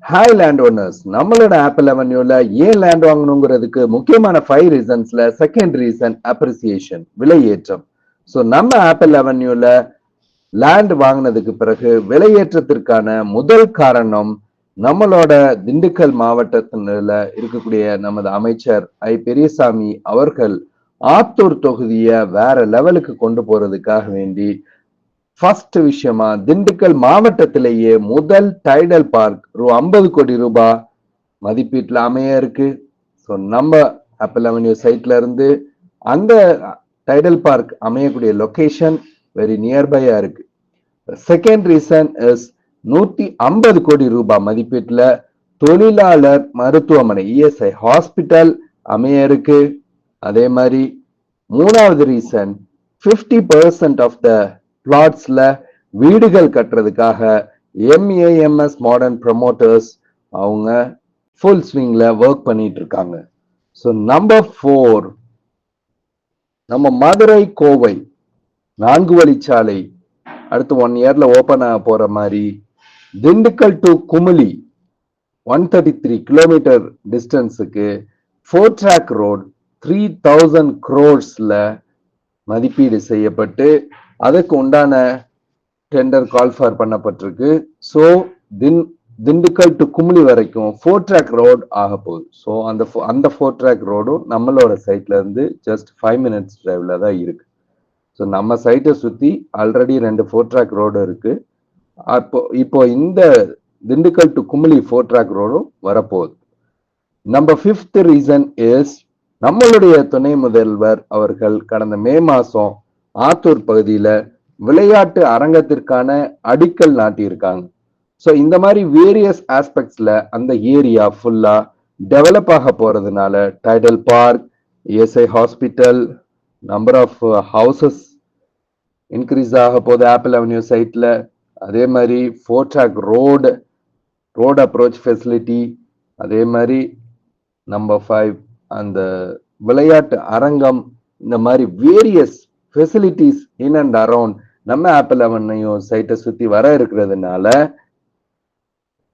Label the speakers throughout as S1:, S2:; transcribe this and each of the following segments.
S1: Hi land owners, நம்மளோட apple அவென்யூல ஏன் land வாங்கணுங்கிறதுக்கு முக்கியமான 5 ரீசன்ஸ்ல செகண்ட் ரீசன் அப்ரிசியேஷன், விலையேற்றம். ஸோ நம்ம ஆப்பிள் அவென்யூல லேண்ட் வாங்கினதுக்கு பிறகு விலையேற்றத்திற்கான முதல் காரணம் நம்மளோட திண்டுக்கல் மாவட்டத்தில இருக்கக்கூடிய நமது அமைச்சர் பெரியசாமி அவர்கள் ஆத்தூர் தொகுதியை வேற லெவலுக்கு கொண்டு போறதுக்காக வேண்டி ஃபர்ஸ்ட் விஷயமா திண்டுக்கல் மாவட்டத்திலேயே முதல் டைடல் பார்க் 50 கோடி ரூபாய் மதிப்பீட்டுல அமைய இருக்கு. ஸோ நம்ம ஆப்பிள் அவென்யூ சைட்ல இருந்து அந்த டைடல் பார்க் அமையக்கூடிய லொகேஷன் வெரி நியர்பையா இருக்கு. செகண்ட் ரீசன் இஸ் 150 கோடி ரூபாய் மதிப்பீட்டுல தொழிலாளர் மருத்துவமனை இஎஸ்ஐ ஹாஸ்பிட்டல் அமைய இருக்கு. அதே மாதிரி மூணாவது ரீசன் 50% ஆஃப் த பிளாட்ஸ்ல வீடுகள் கட்டுறதுக்காக எம்ஏஎம்எஸ் மாடர்ன் ப்ரமோட்டர்ஸ் அவங்க ஃபுல் ஸ்விங்ல ஒர்க் பண்ணிட்டு இருக்காங்க. ஸோ நம்பர் 4, நம்ம மதுரை கோவை 4 வழிச்சாலை அடுத்து 1 இயர்ல ஓபன் ஆக போற மாதிரி திண்டுக்கல் டு குமுளி 133 கிலோமீட்டர் டிஸ்டன்ஸுக்கு 4 ட்ராக் ரோடு 3000 crores மதிப்பீடு செய்யப்பட்டு அதுக்கு உண்டான டெண்டர் கால் ஃபார் பண்ணப்பட்டிருக்கு. ஸோ திண்டுக்கல் டு குமுளி வரைக்கும் 4 ட்ராக் ரோடு ஆக போகுது. ஸோ அந்த 4 ட்ராக் ரோடும் நம்மளோட சைட்ல இருந்து ஜஸ்ட் 5 minutes டிரைவ்ல தான் இருக்கு. ஸோ நம்ம சைட்டை சுத்தி ஆல்ரெடி 2 4 ட்ராக் ரோடு இருக்கு. இப்போ இந்த திண்டுக்கல் டு குமுளி 4 ட்ராக் ரோடும் வரப்போகுது. நம்பர் 5th ரீசன் இஸ் நம்மளுடைய துணை முதல்வர் அவர்கள் கடந்த மே மாசம் ஆத்தூர் பகுதியில விளையாட்டு அரங்கத்திற்கான அடிக்கல் நாட்டியிருக்காங்க. ஸோ இந்த மாதிரி வேரியஸ் ஆஸ்பெக்ட்ஸ்ல அந்த ஏரியா ஃபுல்லா டெவலப் ஆக போறதுனால Tidel park, ESI hospital, number of houses increase ஆக போகுது ஆப்பிள் அவென்யூ சைட்ல. அதே மாதிரி 4 ட்ராக் ரோடு அப்ரோச் ஃபெசிலிட்டி, அதே மாதிரி நம்பர் 5 அந்த விளையாட்டு அரங்கம், இந்த மாதிரி various facilities in and around நம்ம ஆப்பிள் அவென்யூ சைட்டை சுத்தி வர இருக்கிறதுனால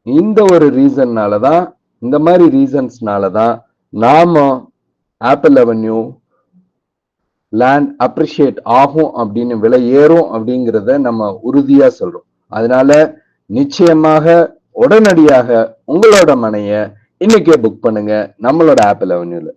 S1: இந்த ஒரு ரீசன்னாலதான், இந்த மாதிரி ரீசன்ஸ்னாலதான் நாம ஆப்பிள் அவென்யூ லேண்ட் அப்ரிஷியேட் ஆகும் அப்படின்னு விலை ஏறும் அப்படிங்கிறத நம்ம உறுதியா சொல்றோம். அதனால நிச்சயமாக உடனடியாக உங்களோட மனைய இன்னைக்கே புக் பண்ணுங்க நம்மளோட ஆப்பிள் அவென்யூல.